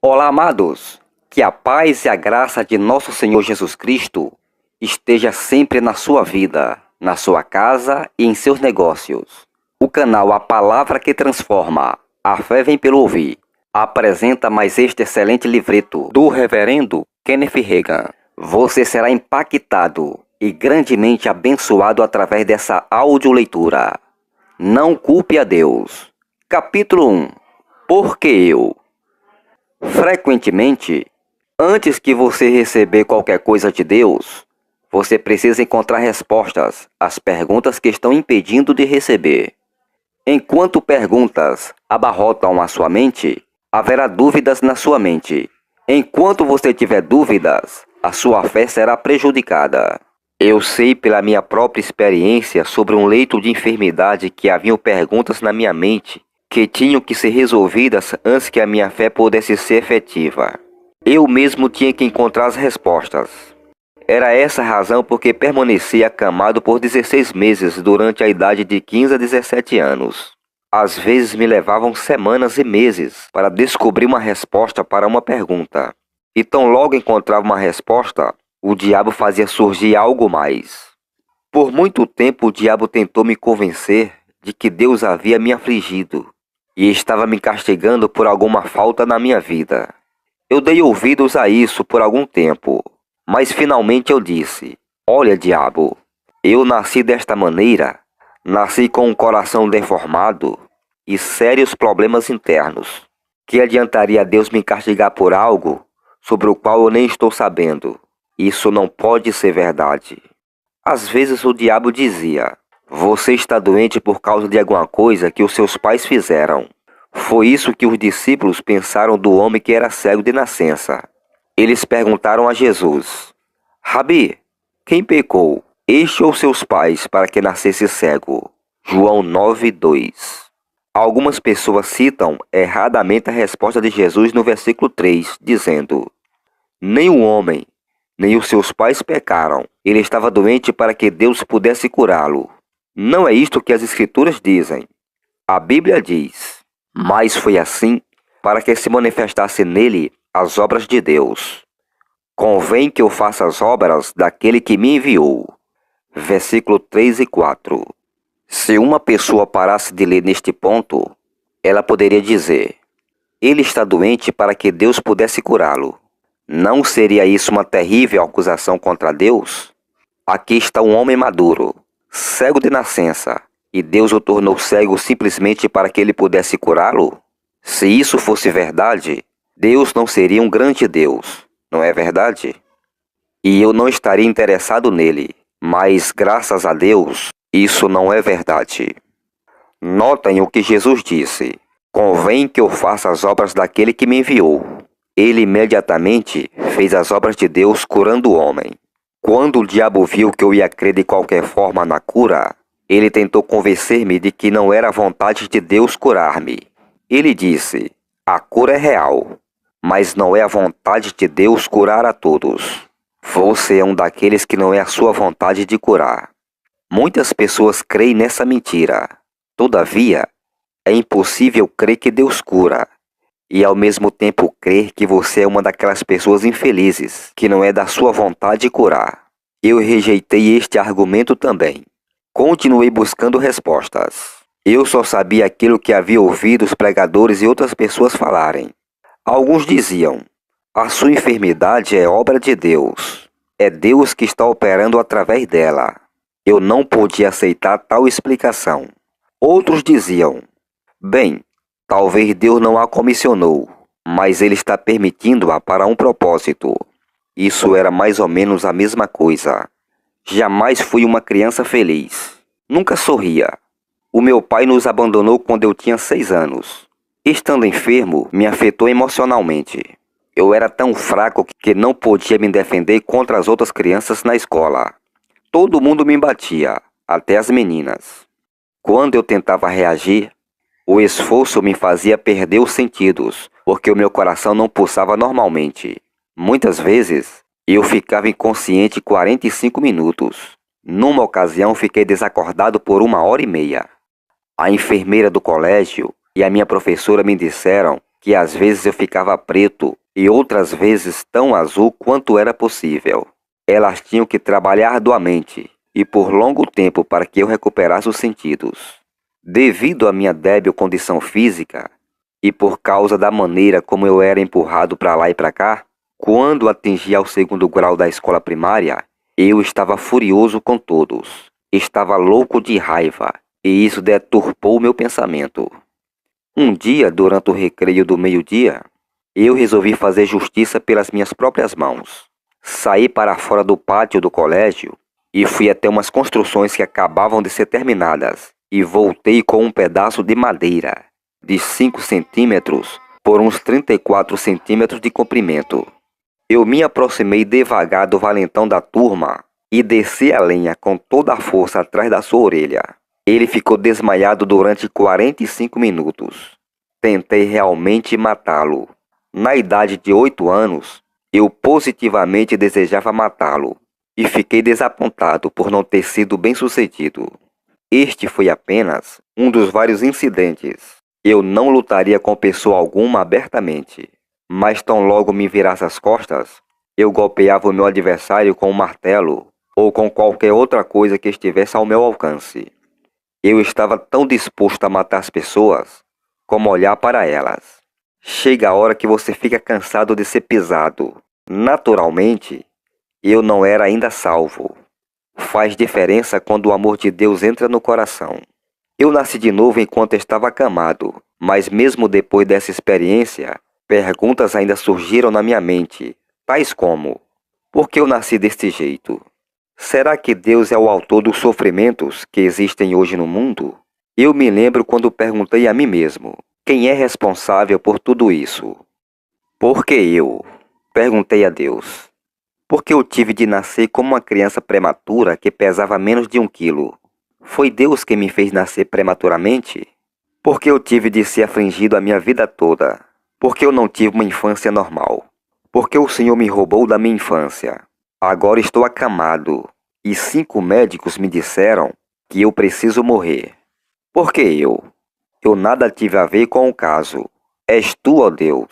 Olá, amados! Que a paz e a graça de nosso Senhor Jesus Cristo esteja sempre na sua vida, na sua casa e em seus negócios. O canal A Palavra que Transforma, A Fé Vem pelo Ouvir, apresenta mais este excelente livreto do reverendo Kenneth Hagin. Você será impactado e grandemente abençoado através dessa audioleitura. Não culpe a Deus. Capítulo 1. Por que eu? Frequentemente, antes que você receber qualquer coisa de Deus, você precisa encontrar respostas às perguntas que estão impedindo de receber. Enquanto perguntas abarrotam a sua mente, haverá dúvidas na sua mente. Enquanto você tiver dúvidas, a sua fé será prejudicada. Eu sei pela minha própria experiência sobre um leito de enfermidade que haviam perguntas na minha mente que tinham que ser resolvidas antes que a minha fé pudesse ser efetiva. Eu mesmo tinha que encontrar as respostas. Era essa a razão por que permaneci acamado por 16 meses durante a idade de 15 a 17 anos. Às vezes me levavam semanas e meses para descobrir uma resposta para uma pergunta. E tão logo encontrava uma resposta, o diabo fazia surgir algo mais. Por muito tempo o diabo tentou me convencer de que Deus havia me afligido e estava me castigando por alguma falta na minha vida. Eu dei ouvidos a isso por algum tempo, mas finalmente eu disse: olha, diabo, eu nasci desta maneira, nasci com um coração deformado e sérios problemas internos. Que adiantaria Deus me castigar por algo sobre o qual eu nem estou sabendo? Isso não pode ser verdade. Às vezes o diabo dizia: você está doente por causa de alguma coisa que os seus pais fizeram. Foi isso que os discípulos pensaram do homem que era cego de nascença. Eles perguntaram a Jesus: Rabi, quem pecou, este ou seus pais, para que nascesse cego? João 9:2. Algumas pessoas citam erradamente a resposta de Jesus no versículo 3, dizendo: nem o homem, nem os seus pais pecaram. Ele estava doente para que Deus pudesse curá-lo. Não é isto que as Escrituras dizem. A Bíblia diz: mas foi assim para que se manifestasse nele as obras de Deus. Convém que eu faça as obras daquele que me enviou. Versículo 3 e 4. Se uma pessoa parasse de ler neste ponto, ela poderia dizer: ele está doente para que Deus pudesse curá-lo. Não seria isso uma terrível acusação contra Deus? Aqui está um homem maduro, cego de nascença, e Deus o tornou cego simplesmente para que ele pudesse curá-lo? Se isso fosse verdade, Deus não seria um grande Deus, não é verdade? E eu não estaria interessado nele, mas graças a Deus, isso não é verdade. Notem o que Jesus disse: convém que eu faça as obras daquele que me enviou. Ele imediatamente fez as obras de Deus curando o homem. Quando o diabo viu que eu ia crer de qualquer forma na cura, ele tentou convencer-me de que não era a vontade de Deus curar-me. Ele disse: a cura é real, mas não é a vontade de Deus curar a todos. Você é um daqueles que não é a sua vontade de curar. Muitas pessoas creem nessa mentira. Todavia, é impossível crer que Deus cura e ao mesmo tempo crer que você é uma daquelas pessoas infelizes que não é da sua vontade curar. Eu rejeitei este argumento também. Continuei buscando respostas. Eu só sabia aquilo que havia ouvido os pregadores e outras pessoas falarem. Alguns diziam: a sua enfermidade é obra de Deus. É Deus que está operando através dela. Eu não podia aceitar tal explicação. Outros diziam: bem, talvez Deus não a comissionou, mas Ele está permitindo-a para um propósito. Isso era mais ou menos a mesma coisa. Jamais fui uma criança feliz. Nunca sorria. O meu pai nos abandonou quando eu tinha 6 anos. Estando enfermo, me afetou emocionalmente. Eu era tão fraco que não podia me defender contra as outras crianças na escola. Todo mundo me batia, até as meninas. Quando eu tentava reagir, o esforço me fazia perder os sentidos, porque o meu coração não pulsava normalmente. Muitas vezes, eu ficava inconsciente 45 minutos. Numa ocasião, fiquei desacordado por 1 hora e meia. A enfermeira do colégio e a minha professora me disseram que às vezes eu ficava preto e outras vezes tão azul quanto era possível. Elas tinham que trabalhar arduamente e por longo tempo para que eu recuperasse os sentidos. Devido à minha débil condição física e por causa da maneira como eu era empurrado para lá e para cá, quando atingi ao segundo grau da escola primária, eu estava furioso com todos. Estava louco de raiva e isso deturpou meu pensamento. Um dia, durante o recreio do meio-dia, eu resolvi fazer justiça pelas minhas próprias mãos. Saí para fora do pátio do colégio e fui até umas construções que acabavam de ser terminadas e voltei com um pedaço de madeira de 5 centímetros por uns 34 centímetros de comprimento. Eu me aproximei devagar do valentão da turma e desci a lenha com toda a força atrás da sua orelha. Ele ficou desmaiado durante 45 minutos. Tentei realmente matá-lo. Na idade de 8 anos, eu positivamente desejava matá-lo e fiquei desapontado por não ter sido bem-sucedido. Este foi apenas um dos vários incidentes. Eu não lutaria com pessoa alguma abertamente, mas tão logo me virasse as costas, eu golpeava o meu adversário com um martelo ou com qualquer outra coisa que estivesse ao meu alcance. Eu estava tão disposto a matar as pessoas como olhar para elas. Chega a hora que você fica cansado de ser pisado. Naturalmente, eu não era ainda salvo. Faz diferença quando o amor de Deus entra no coração. Eu nasci de novo enquanto estava acamado, mas mesmo depois dessa experiência, perguntas ainda surgiram na minha mente, tais como: por que eu nasci deste jeito? Será que Deus é o autor dos sofrimentos que existem hoje no mundo? Eu me lembro quando perguntei a mim mesmo, quem é responsável por tudo isso? Por que eu? Perguntei a Deus. Por que eu tive de nascer como uma criança prematura que pesava menos de 1 quilo? Foi Deus quem me fez nascer prematuramente? Por que eu tive de ser afligido a minha vida toda? Por que eu não tive uma infância normal? Por que o Senhor me roubou da minha infância? Agora estou acamado e 5 médicos me disseram que eu preciso morrer. Por que eu? Eu nada tive a ver com o caso. És tu, ó Deus,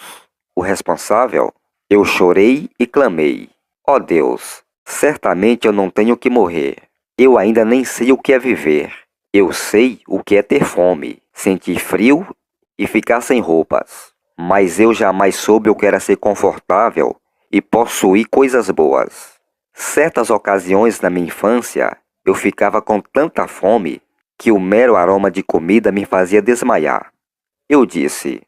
o responsável? Eu chorei e clamei. Ó Deus, certamente eu não tenho que morrer. Eu ainda nem sei o que é viver. Eu sei o que é ter fome, sentir frio e ficar sem roupas. Mas eu jamais soube o que era ser confortável e possuir coisas boas. Certas ocasiões na minha infância, eu ficava com tanta fome que o mero aroma de comida me fazia desmaiar. Eu disse,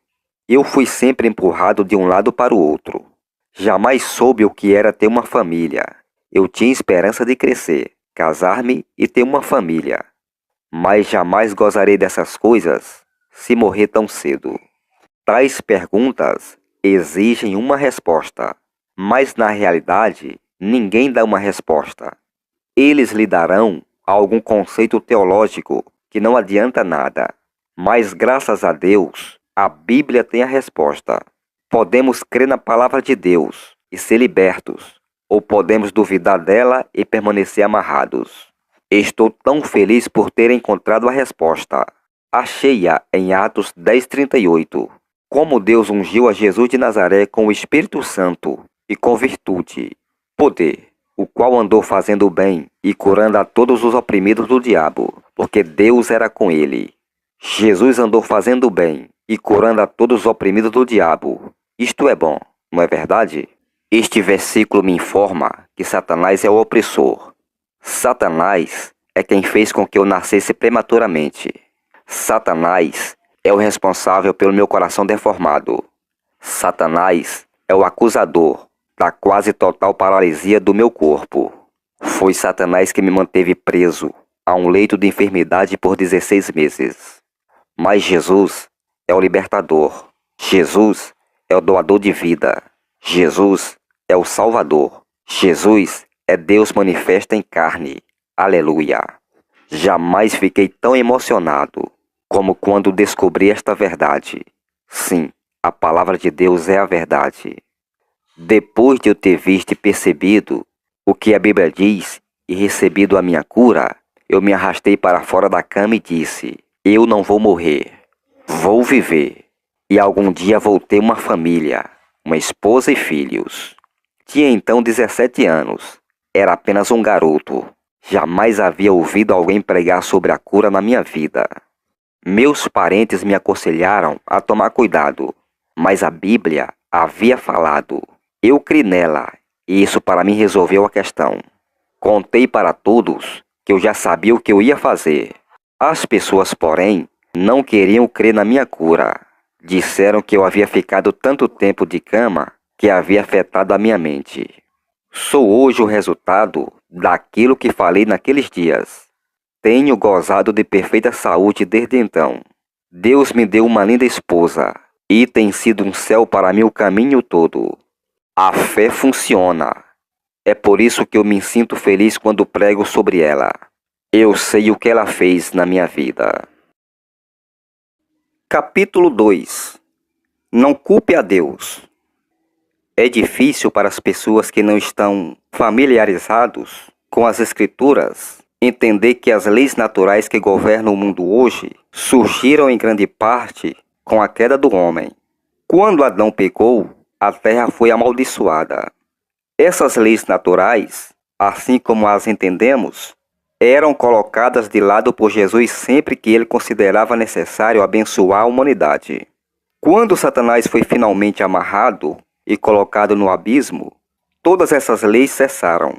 eu fui sempre empurrado de um lado para o outro. Jamais soube o que era ter uma família. Eu tinha esperança de crescer, casar-me e ter uma família. Mas jamais gozarei dessas coisas se morrer tão cedo. Tais perguntas exigem uma resposta, mas na realidade ninguém dá uma resposta. Eles lhe darão algum conceito teológico que não adianta nada. Mas graças a Deus, a Bíblia tem a resposta. Podemos crer na palavra de Deus e ser libertos, ou podemos duvidar dela e permanecer amarrados. Estou tão feliz por ter encontrado a resposta. Achei-a em Atos 10:38. Como Deus ungiu a Jesus de Nazaré com o Espírito Santo e com virtude, poder, o qual andou fazendo o bem e curando a todos os oprimidos do diabo, porque Deus era com ele. Jesus andou fazendo o bem e curando a todos os oprimidos do diabo. Isto é bom, não é verdade? Este versículo me informa que Satanás é o opressor. Satanás é quem fez com que eu nascesse prematuramente. Satanás é o responsável pelo meu coração deformado. Satanás é o acusador da quase total paralisia do meu corpo. Foi Satanás que me manteve preso a um leito de enfermidade por 16 meses. Mas Jesus é o libertador. Jesus é o doador de vida. Jesus é o Salvador. Jesus é Deus manifesta em carne. Aleluia! Jamais fiquei tão emocionado como quando descobri esta verdade. Sim, a palavra de Deus é a verdade. Depois de eu ter visto e percebido o que a Bíblia diz e recebido a minha cura, eu me arrastei para fora da cama e disse, eu não vou morrer, vou viver. E algum dia vou ter uma família, uma esposa e filhos. Tinha então 17 anos. Era apenas um garoto. Jamais havia ouvido alguém pregar sobre a cura na minha vida. Meus parentes me aconselharam a tomar cuidado, mas a Bíblia havia falado. Eu criei nela, e isso para mim resolveu a questão. Contei para todos que eu já sabia o que eu ia fazer. As pessoas, porém, não queriam crer na minha cura. Disseram que eu havia ficado tanto tempo de cama que havia afetado a minha mente. Sou hoje o resultado daquilo que falei naqueles dias. Tenho gozado de perfeita saúde desde então. Deus me deu uma linda esposa e tem sido um céu para mim o caminho todo. A fé funciona. É por isso que eu me sinto feliz quando prego sobre ela. Eu sei o que ela fez na minha vida. Capítulo 2. Não culpe a Deus. É difícil para as pessoas que não estão familiarizados com as Escrituras entender que as leis naturais que governam o mundo hoje surgiram em grande parte com a queda do homem. Quando Adão pecou, a terra foi amaldiçoada. Essas leis naturais, assim como as entendemos, eram colocadas de lado por Jesus sempre que ele considerava necessário abençoar a humanidade. Quando Satanás foi finalmente amarrado e colocado no abismo, todas essas leis cessaram.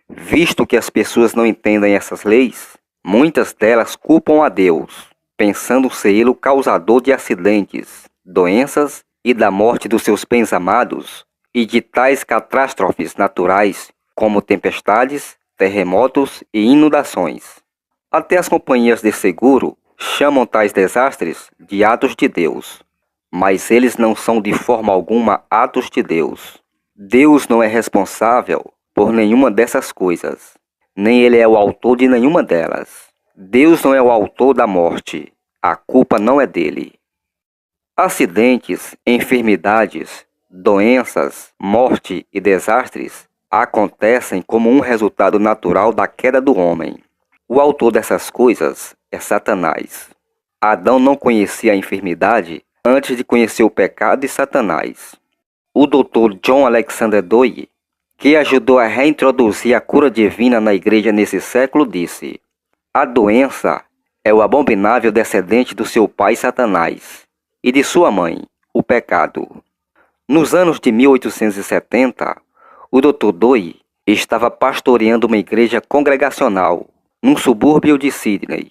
Visto que as pessoas não entendem essas leis, muitas delas culpam a Deus, pensando ser ele o causador de acidentes, doenças e da morte dos seus bens amados e de tais catástrofes naturais como tempestades, terremotos e inundações. Até as companhias de seguro chamam tais desastres de atos de Deus, mas eles não são de forma alguma atos de Deus. Deus não é responsável por nenhuma dessas coisas, nem ele é o autor de nenhuma delas. Deus não é o autor da morte, a culpa não é dele. Acidentes, enfermidades, doenças, morte e desastres acontecem como um resultado natural da queda do homem. O autor dessas coisas é Satanás. Adão não conhecia a enfermidade antes de conhecer o pecado de Satanás. O Dr. John Alexander Dowie, que ajudou a reintroduzir a cura divina na igreja nesse século, disse: a doença é o abominável descendente do seu pai Satanás e de sua mãe, o pecado. Nos anos de 1870, o Dr. Dowie estava pastoreando uma igreja congregacional num subúrbio de Sydney.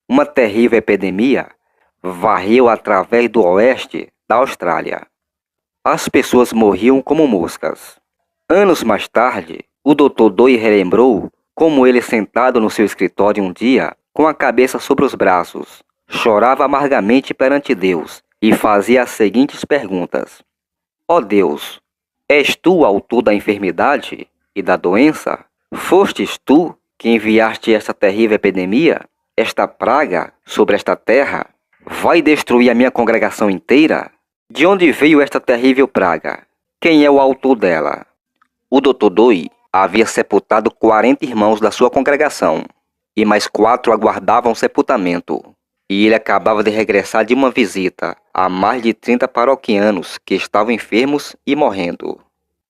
Uma terrível epidemia varreu através do oeste da Austrália. As pessoas morriam como moscas. Anos mais tarde, o Dr. Dowie relembrou como ele, sentado no seu escritório um dia, com a cabeça sobre os braços, chorava amargamente perante Deus e fazia as seguintes perguntas: ó Deus, és tu o autor da enfermidade e da doença? Fostes tu que enviaste esta terrível epidemia, esta praga sobre esta terra? Vai destruir a minha congregação inteira? De onde veio esta terrível praga? Quem é o autor dela? O Dr. Dowie havia sepultado 40 irmãos da sua congregação, e mais 4 aguardavam sepultamento. E ele acabava de regressar de uma visita a mais de 30 paroquianos que estavam enfermos e morrendo.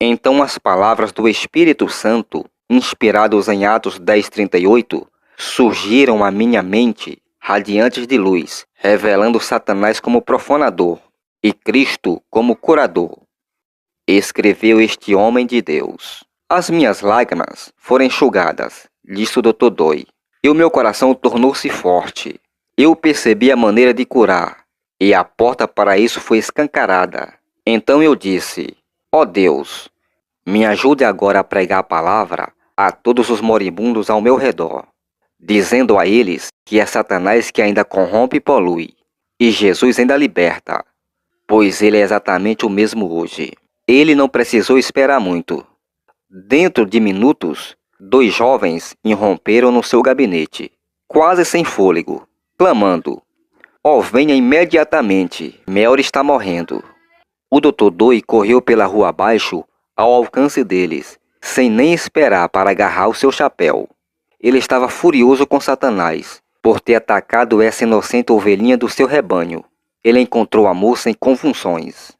Então as palavras do Espírito Santo, inspirados em Atos 10:38, surgiram à minha mente, radiantes de luz, revelando Satanás como profanador e Cristo como curador. Escreveu este homem de Deus. As minhas lágrimas foram enxugadas, disse o Dr. Dowie, e o meu coração tornou-se forte. Eu percebi a maneira de curar, e a porta para isso foi escancarada. Então eu disse: ó Deus, me ajude agora a pregar a palavra a todos os moribundos ao meu redor, dizendo a eles que é Satanás que ainda corrompe e polui, e Jesus ainda liberta, pois ele é exatamente o mesmo hoje. Ele não precisou esperar muito. Dentro de minutos, 2 jovens irromperam no seu gabinete, quase sem fôlego, clamando: ó, venha imediatamente, Mary está morrendo. O Dr. Dowie correu pela rua abaixo ao alcance deles, sem nem esperar para agarrar o seu chapéu. Ele estava furioso com Satanás por ter atacado essa inocente ovelhinha do seu rebanho. ele encontrou a moça em convulsões.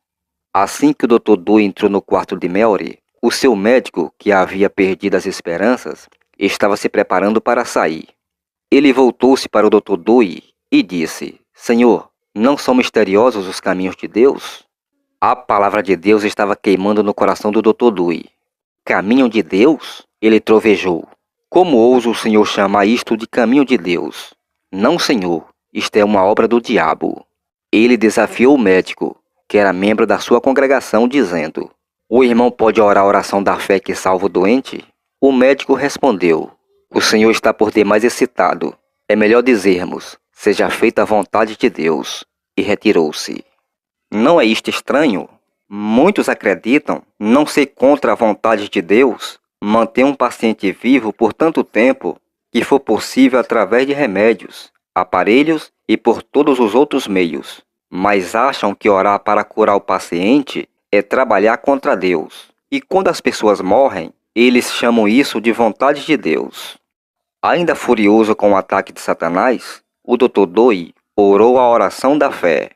Assim que o Dr. Dewey entrou no quarto de Mary, o seu médico, que havia perdido as esperanças, estava se preparando para sair. Ele voltou-se para o Dr. Dewey e disse: Senhor, não são misteriosos os caminhos de Deus? A palavra de Deus estava queimando no coração do Dr. Dewey. Caminho de Deus? Ele trovejou. Como ousa o senhor chamar isto de caminho de Deus? Não, senhor, isto é uma obra do diabo. Ele desafiou o médico, que era membro da sua congregação, dizendo: O irmão pode orar a oração da fé que salva o doente? O médico respondeu: O senhor está por demais excitado. É melhor dizermos: Seja feita a vontade de Deus. E retirou-se. Não é isto estranho? Muitos acreditam não ser contra a vontade de Deus manter um paciente vivo por tanto tempo que for possível através de remédios, aparelhos e por todos os outros meios, mas acham que orar para curar o paciente é trabalhar contra Deus. E quando as pessoas morrem, eles chamam isso de vontade de Deus. Ainda furioso com o ataque de Satanás, o Dr. Dewey orou a oração da fé.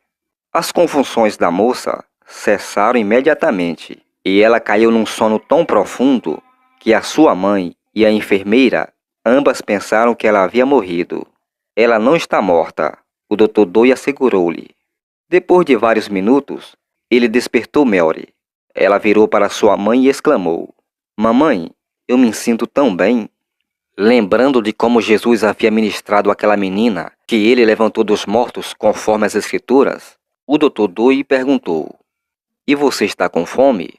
As convulsões da moça cessaram imediatamente e ela caiu num sono tão profundo que a sua mãe e a enfermeira ambas pensaram que ela havia morrido. Ela não está morta, o Dr. Dewey assegurou-lhe. Depois de vários minutos, ele despertou Mary. Ela virou para sua mãe e exclamou: Mamãe, eu me sinto tão bem. Lembrando de como Jesus havia ministrado àquela menina que ele levantou dos mortos conforme as Escrituras, o Dr. Dewey perguntou: E você está com fome?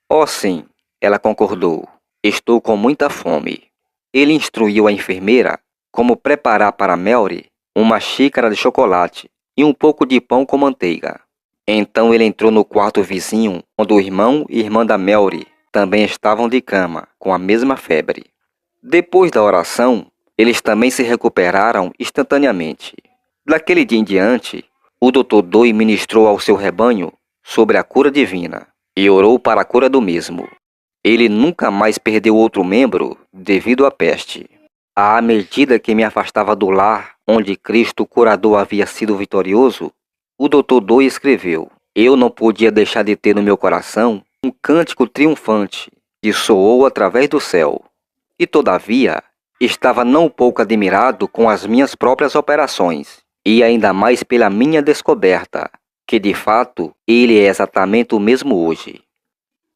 Oh, sim, ela concordou. Estou com muita fome. Ele instruiu a enfermeira como preparar para Mary uma xícara de chocolate e um pouco de pão com manteiga. Então ele entrou no quarto vizinho, onde o irmão e irmã da Mary também estavam de cama, com a mesma febre. Depois da oração, eles também se recuperaram instantaneamente. Daquele dia em diante, o Dr. Dewey ministrou ao seu rebanho sobre a cura divina e orou para a cura do mesmo. Ele nunca mais perdeu outro membro devido à peste. À medida que me afastava do lar onde Cristo, o curador, havia sido vitorioso, o Dr. Dewey escreveu: Eu não podia deixar de ter no meu coração um cântico triunfante que soou através do céu. E todavia, estava não pouco admirado com as minhas próprias operações, e ainda mais pela minha descoberta, que de fato ele é exatamente o mesmo hoje.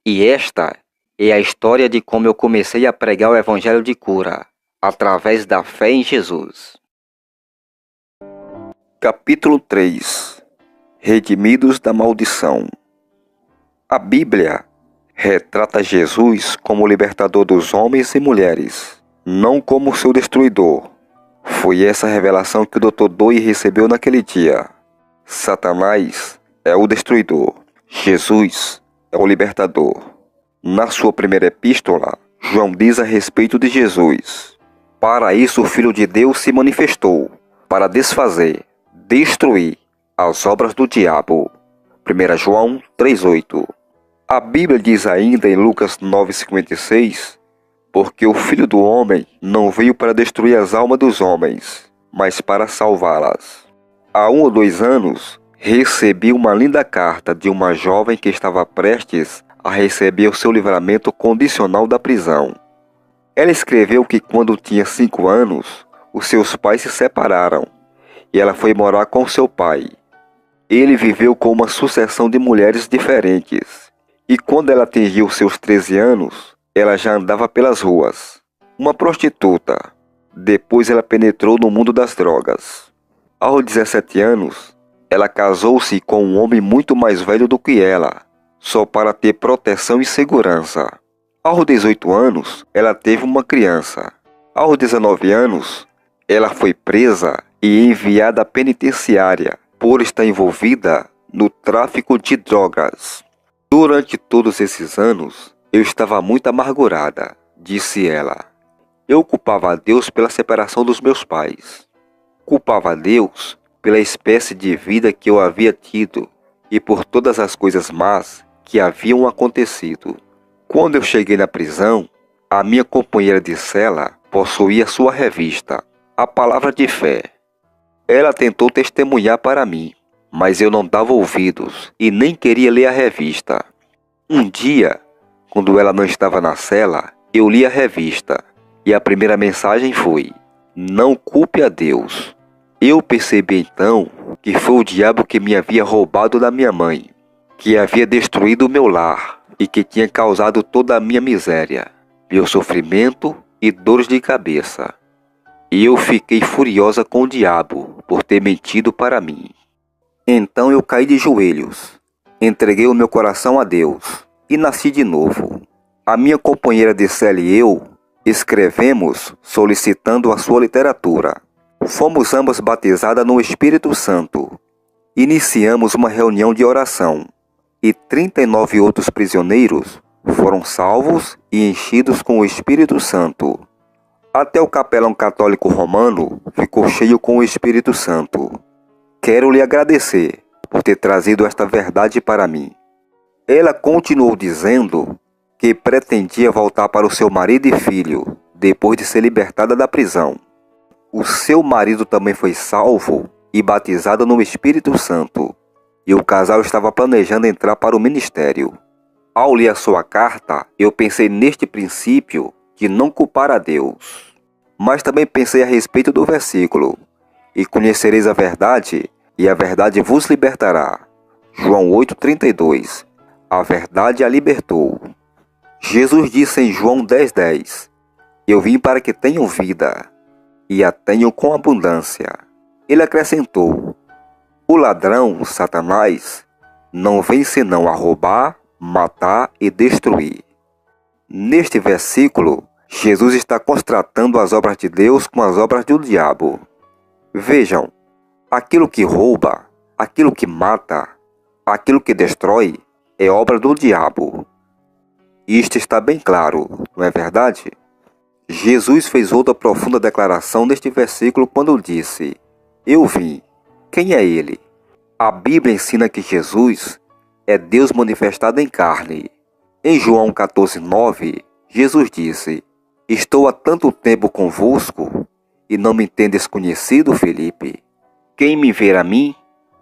E esta é a história de como eu comecei a pregar o evangelho de cura, através da fé em Jesus. Capítulo 3. Redimidos da maldição. A Bíblia retrata Jesus como libertador dos homens e mulheres, não como seu destruidor. Foi essa revelação que o Dr. Dewey recebeu naquele dia. Satanás é o destruidor. Jesus é o libertador. Na sua primeira epístola, João diz a respeito de Jesus: Para isso o Filho de Deus se manifestou, para desfazer, destruir as obras do diabo. 1 João 3,8. A Bíblia diz ainda em Lucas 9,56: Porque o Filho do Homem não veio para destruir as almas dos homens, mas para salvá-las. Há 1 ou 2 anos, recebi uma linda carta de uma jovem que estava prestes a receber o seu livramento condicional da prisão. Ela escreveu que quando tinha 5 anos, os seus pais se separaram e ela foi morar com seu pai. Ele viveu com uma sucessão de mulheres diferentes e quando ela atingiu seus 13 anos, ela já andava pelas ruas. Uma prostituta. Depois ela penetrou no mundo das drogas. Aos 17 anos, ela casou-se com um homem muito mais velho do que ela, só para ter proteção e segurança. Aos 18 anos, ela teve uma criança. Aos 19 anos, ela foi presa e enviada à penitenciária por estar envolvida no tráfico de drogas. Durante todos esses anos, eu estava muito amargurada, disse ela. Eu culpava a Deus pela separação dos meus pais. Culpava a Deus pela espécie de vida que eu havia tido e por todas as coisas más que haviam acontecido. Quando eu cheguei na prisão, a minha companheira de cela possuía sua revista, A Palavra de Fé. Ela tentou testemunhar para mim, mas eu não dava ouvidos e nem queria ler a revista. Um dia, quando ela não estava na cela, eu li a revista e a primeira mensagem foi: não culpe a Deus. Eu percebi então que foi o diabo que me havia roubado da minha mãe, que havia destruído o meu lar e que tinha causado toda a minha miséria, meu sofrimento e dores de cabeça. E eu fiquei furiosa com o diabo por ter mentido para mim. Então eu caí de joelhos, entreguei o meu coração a Deus e nasci de novo. A minha companheira de cela e eu escrevemos solicitando a sua literatura. Fomos ambas batizadas no Espírito Santo. Iniciamos uma reunião de oração e 39 outros prisioneiros foram salvos e enchidos com o Espírito Santo. Até o capelão católico romano ficou cheio com o Espírito Santo. Quero lhe agradecer por ter trazido esta verdade para mim. Ela continuou dizendo que pretendia voltar para o seu marido e filho depois de ser libertada da prisão. O seu marido também foi salvo e batizado no Espírito Santo, e o casal estava planejando entrar para o ministério. Ao ler a sua carta, eu pensei neste princípio de não culpar a Deus. Mas também pensei a respeito do versículo: e conhecereis a verdade, e a verdade vos libertará. João 8,32. A verdade a libertou. Jesus disse em João 10,10: eu vim para que tenham vida, e a tenham com abundância. Ele acrescentou: o ladrão, Satanás, não vem senão a roubar, matar e destruir. Neste versículo, Jesus está constatando as obras de Deus com as obras do diabo. Vejam, aquilo que rouba, aquilo que mata, aquilo que destrói, é obra do diabo. Isto está bem claro, não é verdade? Jesus fez outra profunda declaração neste versículo quando disse: eu vim. Quem é ele? A Bíblia ensina que Jesus é Deus manifestado em carne. Em João 14,9, Jesus disse: estou há tanto tempo convosco e não me tendes conhecido, Felipe. Quem me ver a mim,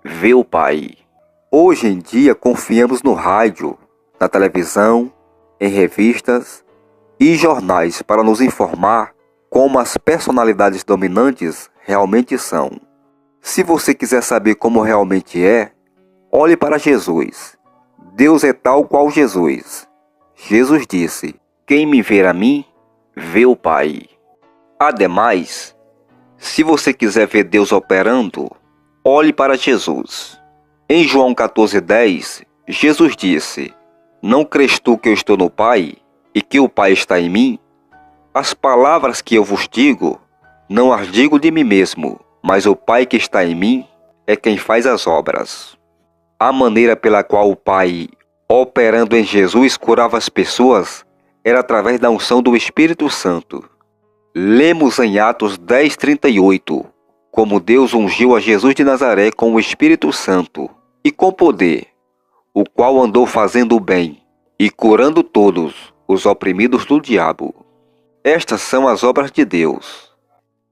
vê o Pai. Hoje em dia confiamos no rádio, na televisão, em revistas e jornais para nos informar como as personalidades dominantes realmente são. Se você quiser saber como realmente é, olhe para Jesus. Deus é tal qual Jesus. Jesus disse: quem me ver a mim, vê o Pai. Ademais, se você quiser ver Deus operando, olhe para Jesus. Em João 14,10, Jesus disse: não crês tu que eu estou no Pai e que o Pai está em mim? As palavras que eu vos digo, não as digo de mim mesmo, mas o Pai que está em mim é quem faz as obras. A maneira pela qual o Pai, operando em Jesus, curava as pessoas era através da unção do Espírito Santo. Lemos em Atos 10,38, como Deus ungiu a Jesus de Nazaré com o Espírito Santo e com poder, o qual andou fazendo o bem e curando todos os oprimidos do diabo. Estas são as obras de Deus.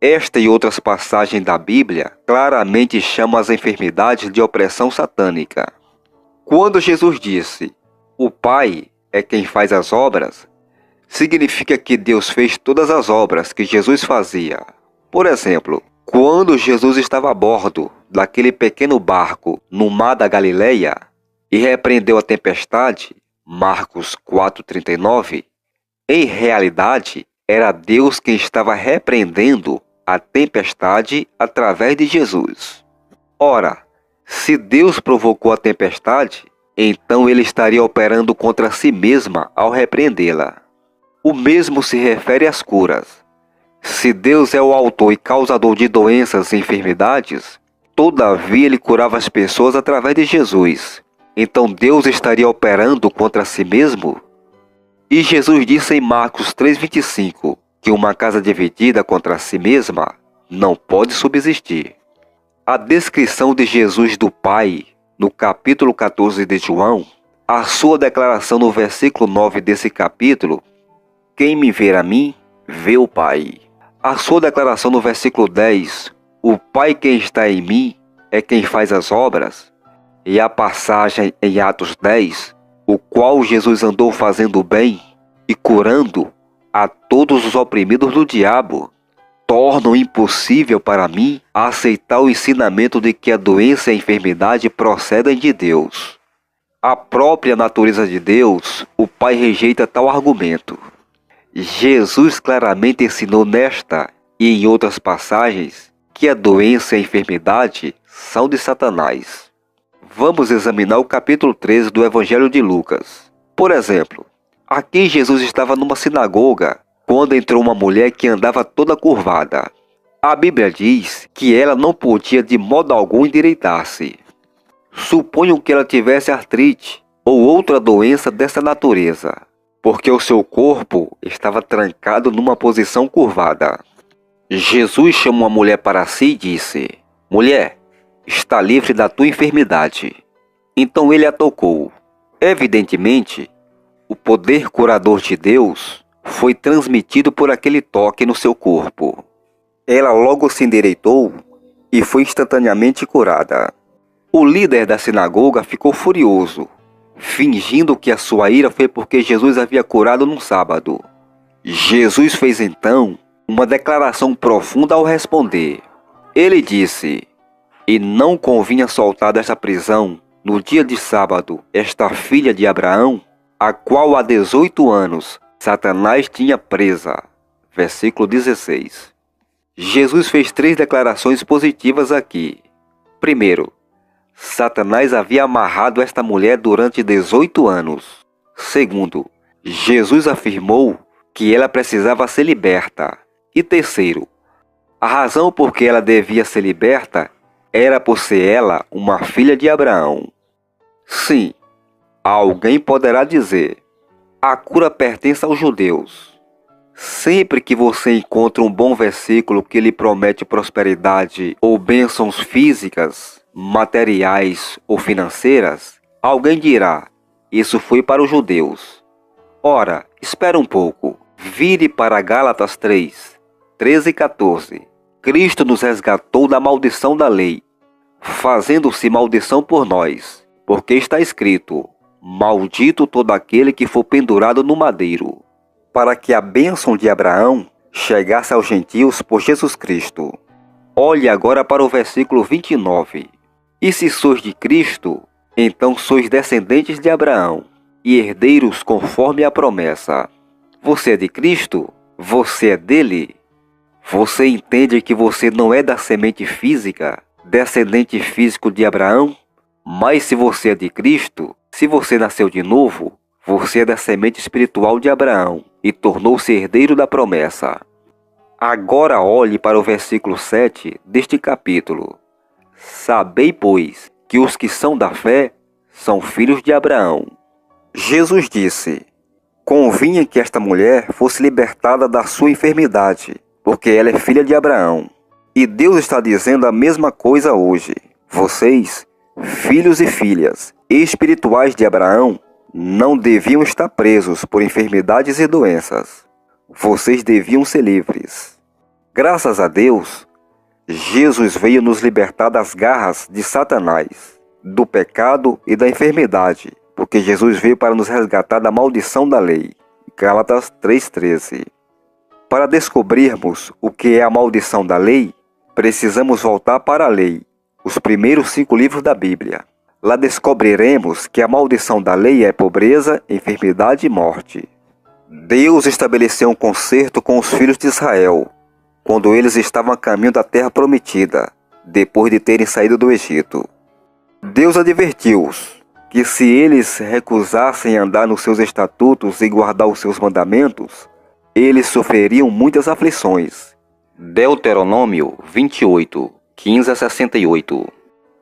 Esta e outras passagens da Bíblia claramente chamam as enfermidades de opressão satânica. Quando Jesus disse: o Pai é quem faz as obras, significa que Deus fez todas as obras que Jesus fazia. Por exemplo, quando Jesus estava a bordo daquele pequeno barco no mar da Galileia e repreendeu a tempestade, Marcos 4,39, em realidade era Deus quem estava repreendendo a tempestade através de Jesus. Ora, se Deus provocou a tempestade, então ele estaria operando contra si mesma ao repreendê-la. O mesmo se refere às curas. Se Deus é o autor e causador de doenças e enfermidades, todavia ele curava as pessoas através de Jesus. Então Deus estaria operando contra si mesmo? E Jesus disse em Marcos 3,25 que uma casa dividida contra si mesma não pode subsistir. A descrição de Jesus do Pai, no capítulo 14 de João, a sua declaração no versículo 9 desse capítulo: quem me ver a mim, vê o Pai. A sua declaração no versículo 10, o Pai quem está em mim é quem faz as obras, E a passagem em Atos 10, o qual Jesus andou fazendo bem e curando a todos os oprimidos do diabo, tornam impossível para mim aceitar o ensinamento de que a doença e a enfermidade procedem de Deus. A própria natureza de Deus, o Pai rejeita tal argumento. Jesus claramente ensinou nesta e em outras passagens que a doença e a enfermidade são de Satanás. Vamos examinar o capítulo 13 do Evangelho de Lucas. Por exemplo, aqui Jesus estava numa sinagoga quando entrou uma mulher que andava toda curvada. A Bíblia diz que ela não podia de modo algum endireitar-se. Suponham que ela tivesse artrite ou outra doença dessa natureza, porque o seu corpo estava trancado numa posição curvada. Jesus chamou a mulher para si e disse: "Mulher, está livre da tua enfermidade." Então ele a tocou. Evidentemente, o poder curador de Deus foi transmitido por aquele toque no seu corpo. Ela logo se endireitou e foi instantaneamente curada. O líder da sinagoga ficou furioso, fingindo que a sua ira foi porque Jesus havia curado num sábado. Jesus fez então uma declaração profunda ao responder. Ele disse: "E não convinha soltar desta prisão, no dia de sábado, esta filha de Abraão, a qual há 18 anos Satanás tinha presa." Versículo 16. Jesus fez 3 declarações positivas aqui. Primeiro, Satanás havia amarrado esta mulher durante 18 anos. Segundo, Jesus afirmou que ela precisava ser liberta. E terceiro, a razão por que ela devia ser liberta era por ser ela uma filha de Abraão. Sim, alguém poderá dizer: a cura pertence aos judeus. Sempre que você encontra um bom versículo que lhe promete prosperidade ou bênçãos físicas, materiais ou financeiras, alguém dirá: isso foi para os judeus. Ora, espera um pouco. Vire para Gálatas 3, 13 e 14. Cristo nos resgatou da maldição da lei, fazendo-se maldição por nós, porque está escrito: maldito todo aquele que for pendurado no madeiro, para que a bênção de Abraão chegasse aos gentios por Jesus Cristo. Olhe agora para o versículo 29. E se sois de Cristo, então sois descendentes de Abraão, e herdeiros conforme a promessa. Você é de Cristo? Você é dele? Você entende que você não é da semente física, descendente físico de Abraão? Mas se você é de Cristo, se você nasceu de novo, você é da semente espiritual de Abraão e tornou-se herdeiro da promessa. Agora olhe para o versículo 7 deste capítulo. Sabei, pois, que os que são da fé são filhos de Abraão. Jesus disse: convinha que esta mulher fosse libertada da sua enfermidade, porque ela é filha de Abraão. E Deus está dizendo a mesma coisa hoje. Vocês, filhos e filhas espirituais de Abraão, não deviam estar presos por enfermidades e doenças. Vocês deviam ser livres. Graças a Deus, Jesus veio nos libertar das garras de Satanás, do pecado e da enfermidade, porque Jesus veio para nos resgatar da maldição da lei. Gálatas 3,13. Para descobrirmos o que é a maldição da lei, precisamos voltar para a lei, os primeiros 5 livros da Bíblia. Lá descobriremos que a maldição da lei é pobreza, enfermidade e morte. Deus estabeleceu um concerto com os filhos de Israel, quando eles estavam a caminho da terra prometida, depois de terem saído do Egito. Deus advertiu-os que se eles recusassem andar nos seus estatutos e guardar os seus mandamentos, eles sofreriam muitas aflições. Deuteronômio 28, 15 a 68.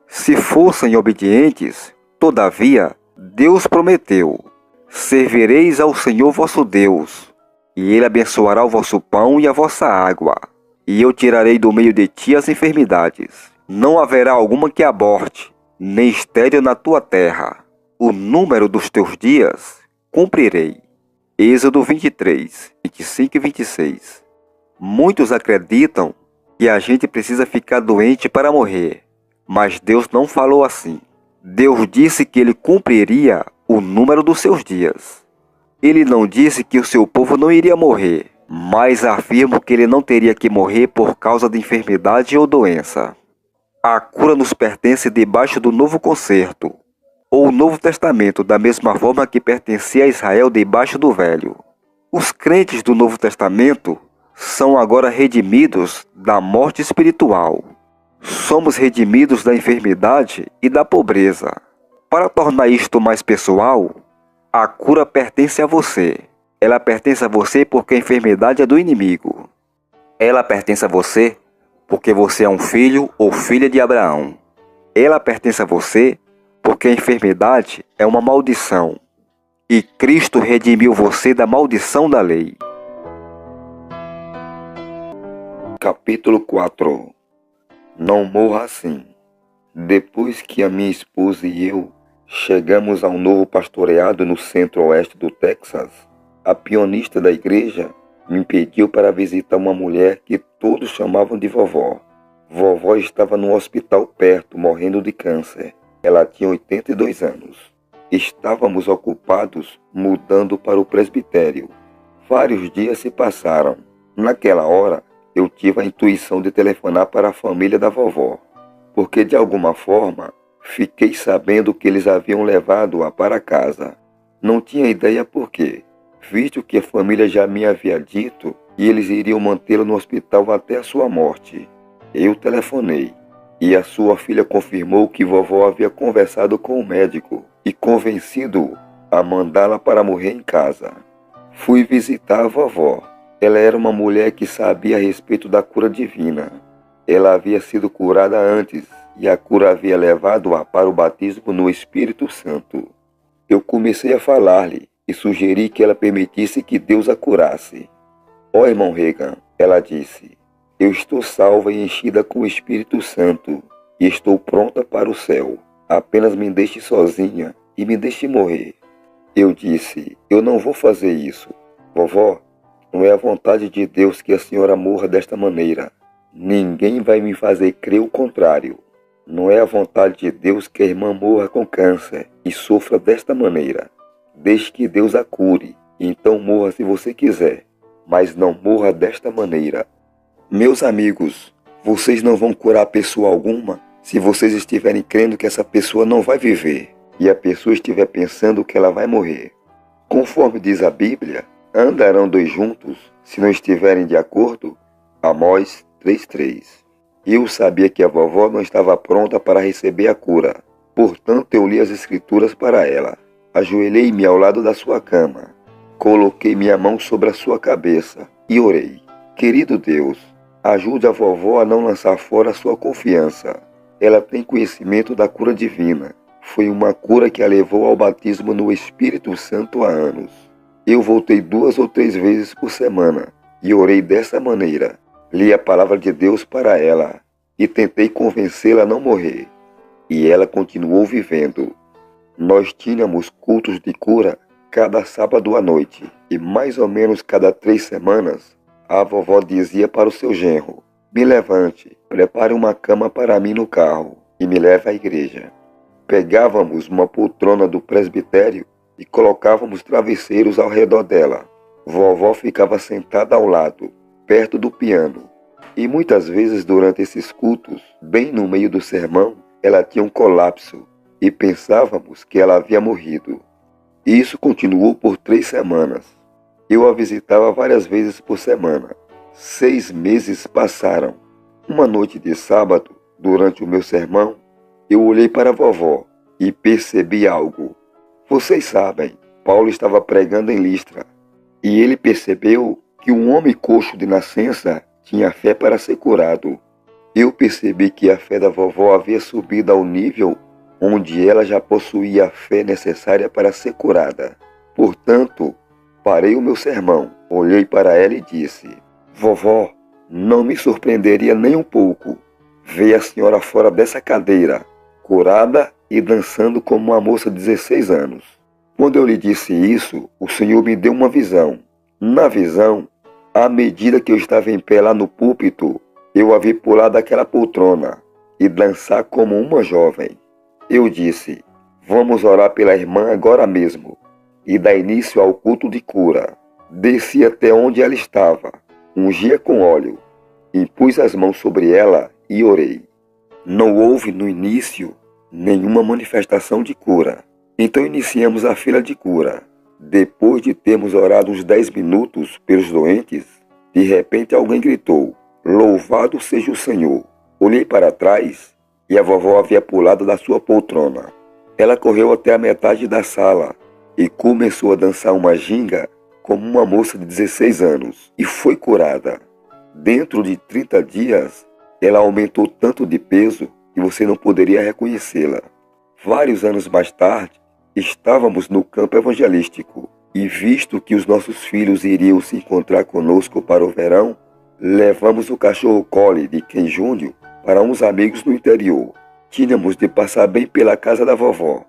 Se fossem obedientes, todavia, Deus prometeu: servireis ao Senhor vosso Deus, e Ele abençoará o vosso pão e a vossa água, e eu tirarei do meio de ti as enfermidades. Não haverá alguma que aborte, nem estéril na tua terra. O número dos teus dias cumprirei. Êxodo 23, 25 e 26. Muitos acreditam que a gente precisa ficar doente para morrer, mas Deus não falou assim. Deus disse que Ele cumpriria o número dos seus dias. Ele não disse que o seu povo não iria morrer, mas afirma que ele não teria que morrer por causa de enfermidade ou doença. A cura nos pertence debaixo do Novo Concerto, ou Novo Testamento, da mesma forma que pertencia a Israel debaixo do Velho. Os crentes do Novo Testamento são agora redimidos da morte espiritual. Somos redimidos da enfermidade e da pobreza. Para tornar isto mais pessoal, a cura pertence a você. Ela pertence a você porque a enfermidade é do inimigo. Ela pertence a você porque você é um filho ou filha de Abraão. Ela pertence a você porque a enfermidade é uma maldição. E Cristo redimiu você da maldição da lei. Capítulo 4. Não morra assim. Depois que a minha esposa e eu chegamos a um novo pastoreado no centro-oeste do Texas, a pionista da igreja me pediu para visitar uma mulher que todos chamavam de vovó. Vovó estava num hospital perto, morrendo de câncer. Ela tinha 82 anos. Estávamos ocupados mudando para o presbitério. Vários dias se passaram. Naquela hora, eu tive a intuição de telefonar para a família da vovó, porque de alguma forma fiquei sabendo que eles haviam levado-a para casa. Não tinha ideia por quê, visto que a família já me havia dito que eles iriam mantê-la no hospital até a sua morte. Eu telefonei e a sua filha confirmou que vovó havia conversado com o médico e convencido-o a mandá-la para morrer em casa. Fui visitar a vovó. Ela era uma mulher que sabia a respeito da cura divina. Ela havia sido curada antes e a cura havia levado-a para o batismo no Espírito Santo. Eu comecei a falar-lhe e sugeri que ela permitisse que Deus a curasse. Ó irmão Reagan, ela disse, eu estou salva e enchida com o Espírito Santo e estou pronta para o céu. Apenas me deixe sozinha e me deixe morrer. Eu disse, eu não vou fazer isso. Vovó, não é a vontade de Deus que a senhora morra desta maneira. Ninguém vai me fazer crer o contrário. Não é a vontade de Deus que a irmã morra com câncer e sofra desta maneira. Deixe que Deus a cure, e então morra se você quiser, mas não morra desta maneira. Meus amigos, vocês não vão curar pessoa alguma se vocês estiverem crendo que essa pessoa não vai viver e a pessoa estiver pensando que ela vai morrer. Conforme diz a Bíblia, andarão dois juntos se não estiverem de acordo? Amós 3:3. Eu sabia que a vovó não estava pronta para receber a cura. Portanto, eu li as escrituras para ela. Ajoelhei-me ao lado da sua cama. Coloquei minha mão sobre a sua cabeça e orei. Querido Deus, ajude a vovó a não lançar fora a sua confiança. Ela tem conhecimento da cura divina. Foi uma cura que a levou ao batismo no Espírito Santo há anos. Eu voltei 2 ou 3 vezes por semana e orei dessa maneira. Li a palavra de Deus para ela e tentei convencê-la a não morrer. E ela continuou vivendo. Nós tínhamos cultos de cura cada sábado à noite e mais ou menos cada 3 semanas a vovó dizia para o seu genro, me levante, prepare uma cama para mim no carro e me leve à igreja. Pegávamos uma poltrona do presbitério e colocávamos travesseiros ao redor dela. Vovó ficava sentada ao lado, perto do piano. E muitas vezes durante esses cultos, bem no meio do sermão, ela tinha um colapso e pensávamos que ela havia morrido. Isso continuou por 3 semanas. Eu a visitava várias vezes por semana. 6 meses passaram. Uma noite de sábado, durante o meu sermão, eu olhei para a vovó e percebi algo. Vocês sabem, Paulo estava pregando em Listra, e ele percebeu que um homem coxo de nascença tinha fé para ser curado. Eu percebi que a fé da vovó havia subido ao nível onde ela já possuía a fé necessária para ser curada. Portanto, parei o meu sermão, olhei para ela e disse, vovó, não me surpreenderia nem um pouco ver a senhora fora dessa cadeira, curada e dançando como uma moça de 16 anos. Quando eu lhe disse isso, o Senhor me deu uma visão. Na visão, à medida que eu estava em pé lá no púlpito, eu a vi pular daquela poltrona e dançar como uma jovem. Eu disse: vamos orar pela irmã agora mesmo e dar início ao culto de cura. Desci até onde ela estava, ungia com óleo, impus as mãos sobre ela e orei. Não houve no início nenhuma manifestação de cura. Então iniciamos a fila de cura. Depois de termos orado uns 10 minutos pelos doentes, de repente alguém gritou: louvado seja o Senhor. Olhei para trás e a vovó havia pulado da sua poltrona. Ela correu até a metade da sala e começou a dançar uma ginga como uma moça de 16 anos e foi curada. Dentro de 30 dias, ela aumentou tanto de peso que você não poderia reconhecê-la. Vários anos mais tarde, estávamos no campo evangelístico e, visto que os nossos filhos iriam se encontrar conosco para o verão, levamos o cachorro Collie de Ken Júnior para uns amigos no interior. Tínhamos de passar bem pela casa da vovó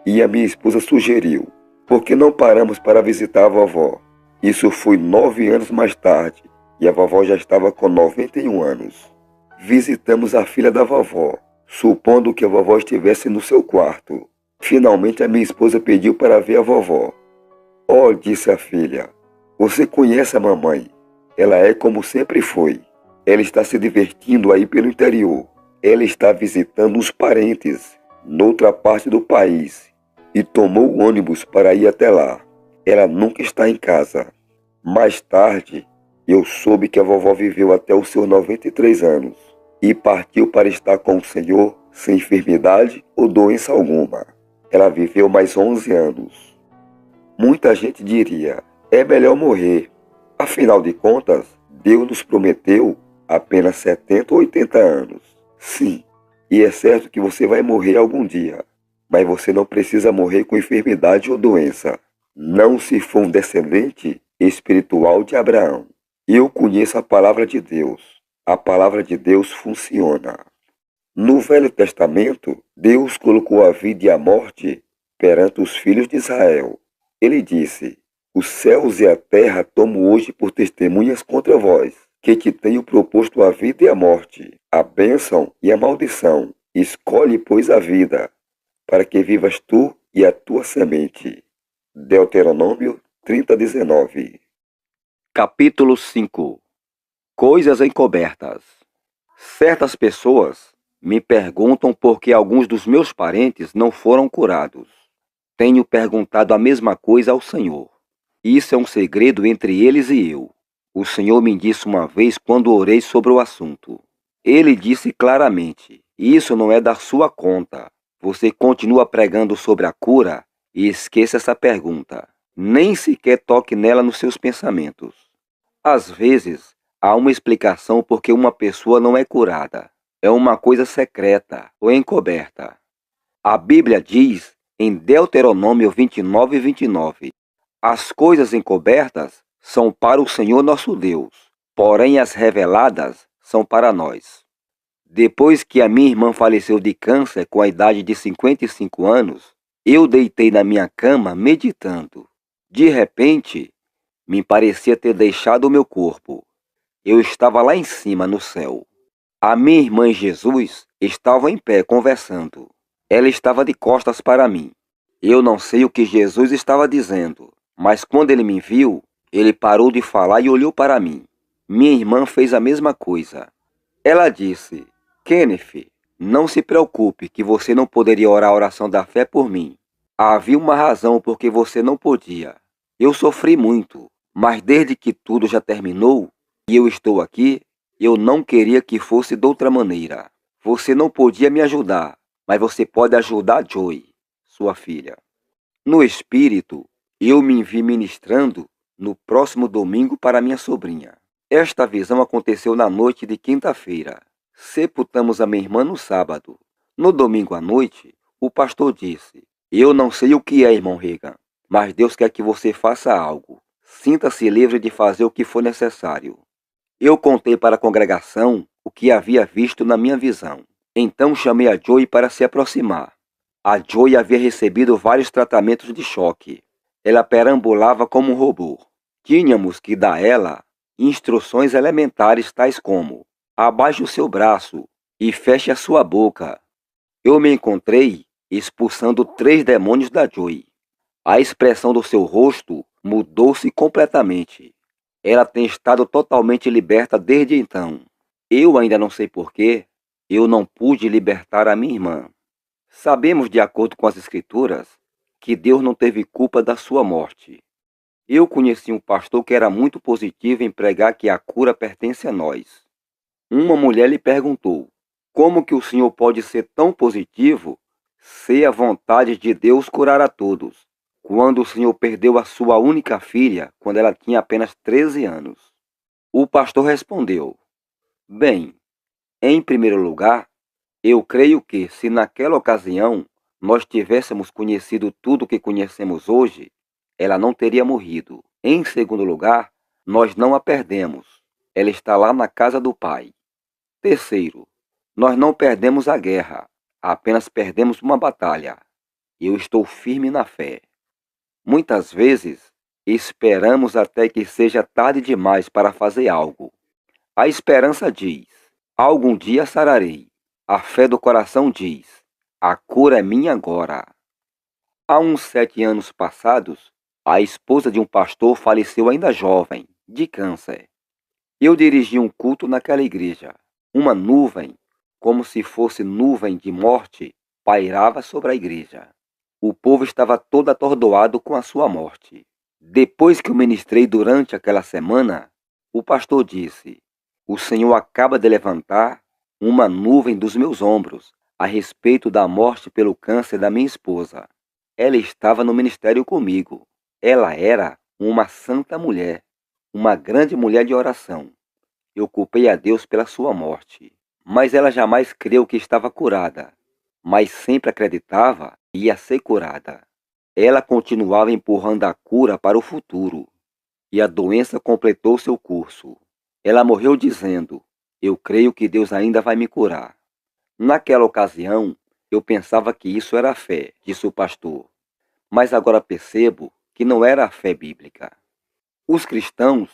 e a minha esposa sugeriu: por que não paramos para visitar a vovó? Isso foi 9 anos mais tarde e a vovó já estava com 91 anos. Visitamos a filha da vovó, supondo que a vovó estivesse no seu quarto. Finalmente a minha esposa pediu para ver a vovó. Oh, disse a filha, você conhece a mamãe. Ela é como sempre foi. Ela está se divertindo aí pelo interior. Ela está visitando uns parentes, noutra parte do país, e tomou o ônibus para ir até lá. Ela nunca está em casa. Mais tarde, eu soube que a vovó viveu até os seus 93 anos e partiu para estar com o Senhor sem enfermidade ou doença alguma. Ela viveu mais 11 anos. Muita gente diria: é melhor morrer. Afinal de contas, Deus nos prometeu apenas 70 ou 80 anos. Sim, e é certo que você vai morrer algum dia, mas você não precisa morrer com enfermidade ou doença. Não se for um descendente espiritual de Abraão. Eu conheço a palavra de Deus. A palavra de Deus funciona. No Velho Testamento, Deus colocou a vida e a morte perante os filhos de Israel. Ele disse: os céus e a terra tomo hoje por testemunhas contra vós, que te tenho proposto a vida e a morte, a bênção e a maldição. Escolhe, pois, a vida, para que vivas tu e a tua semente. Deuteronômio 30:19. Capítulo 5. Coisas encobertas. Certas pessoas me perguntam por que alguns dos meus parentes não foram curados. Tenho perguntado a mesma coisa ao Senhor. Isso é um segredo entre eles e eu. O Senhor me disse uma vez quando orei sobre o assunto. Ele disse claramente: isso não é da sua conta. Você continua pregando sobre a cura e esqueça essa pergunta. Nem sequer toque nela nos seus pensamentos. Às vezes, há uma explicação por que uma pessoa não é curada. É uma coisa secreta ou encoberta. A Bíblia diz em Deuteronômio 29:29: as coisas encobertas são para o Senhor nosso Deus, porém as reveladas são para nós. Depois que a minha irmã faleceu de câncer com a idade de 55 anos, eu deitei na minha cama meditando. De repente, me parecia ter deixado o meu corpo. Eu estava lá em cima, no céu. A minha irmã e Jesus estavam em pé conversando. Ela estava de costas para mim. Eu não sei o que Jesus estava dizendo, mas quando ele me viu, ele parou de falar e olhou para mim. Minha irmã fez a mesma coisa. Ela disse: Kenneth, não se preocupe que você não poderia orar a oração da fé por mim. Havia uma razão por que você não podia. Eu sofri muito, mas desde que tudo já terminou e eu estou aqui, eu não queria que fosse de outra maneira. Você não podia me ajudar, mas você pode ajudar Joy, sua filha. No espírito, eu me vi ministrando no próximo domingo para minha sobrinha. Esta visão aconteceu na noite de quinta-feira. Sepultamos a minha irmã no sábado. No domingo à noite, o pastor disse: eu não sei o que é, irmão Reagan, mas Deus quer que você faça algo. Sinta-se livre de fazer o que for necessário. Eu contei para a congregação o que havia visto na minha visão. Então chamei a Joy para se aproximar. A Joy havia recebido vários tratamentos de choque. Ela perambulava como um robô. Tínhamos que dar a ela instruções elementares tais como: abaixe o seu braço e feche a sua boca. Eu me encontrei expulsando 3 demônios da Joy. A expressão do seu rosto mudou-se completamente. Ela tem estado totalmente liberta desde então. Eu ainda não sei porquê, eu não pude libertar a minha irmã. Sabemos, de acordo com as Escrituras, que Deus não teve culpa da sua morte. Eu conheci um pastor que era muito positivo em pregar que a cura pertence a nós. Uma mulher lhe perguntou: como que o senhor pode ser tão positivo se a vontade de Deus curar a todos, quando o senhor perdeu a sua única filha quando ela tinha apenas 13 anos? O pastor respondeu: bem, em primeiro lugar, eu creio que, se naquela ocasião nós tivéssemos conhecido tudo o que conhecemos hoje, ela não teria morrido. Em segundo lugar, nós não a perdemos. Ela está lá na casa do Pai. Terceiro, nós não perdemos a guerra, apenas perdemos uma batalha. Eu estou firme na fé. Muitas vezes, esperamos até que seja tarde demais para fazer algo. A esperança diz: algum dia sararei. A fé do coração diz: a cura é minha agora. Há uns 7 anos passados, a esposa de um pastor faleceu ainda jovem, de câncer. Eu dirigi um culto naquela igreja. Uma nuvem, como se fosse nuvem de morte, pairava sobre a igreja. O povo estava todo atordoado com a sua morte. Depois que eu ministrei durante aquela semana, o pastor disse: o Senhor acaba de levantar uma nuvem dos meus ombros a respeito da morte pelo câncer da minha esposa. Ela estava no ministério comigo. Ela era uma santa mulher, uma grande mulher de oração. Eu culpei a Deus pela sua morte, mas ela jamais creu que estava curada, mas sempre acreditava que ia ser curada. Ela continuava empurrando a cura para o futuro, e a doença completou seu curso. Ela morreu dizendo: eu creio que Deus ainda vai me curar. Naquela ocasião, eu pensava que isso era fé, disse o pastor, mas agora percebo que não era a fé bíblica. Os cristãos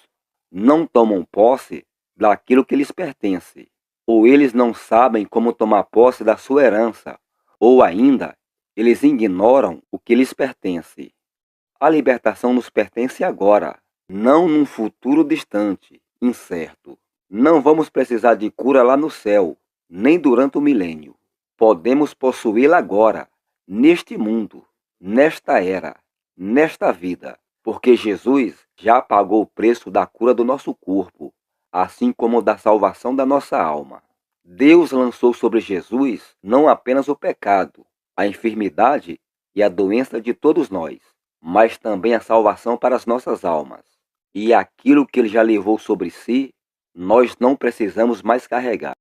não tomam posse daquilo que lhes pertence, ou eles não sabem como tomar posse da sua herança, ou ainda, eles ignoram o que lhes pertence. A libertação nos pertence agora, não num futuro distante, incerto. Não vamos precisar de cura lá no céu, nem durante o milênio. Podemos possuí-la agora, neste mundo, nesta era, nesta vida, porque Jesus já pagou o preço da cura do nosso corpo, assim como da salvação da nossa alma. Deus lançou sobre Jesus não apenas o pecado, a enfermidade e a doença de todos nós, mas também a salvação para as nossas almas. E aquilo que ele já levou sobre si, nós não precisamos mais carregar.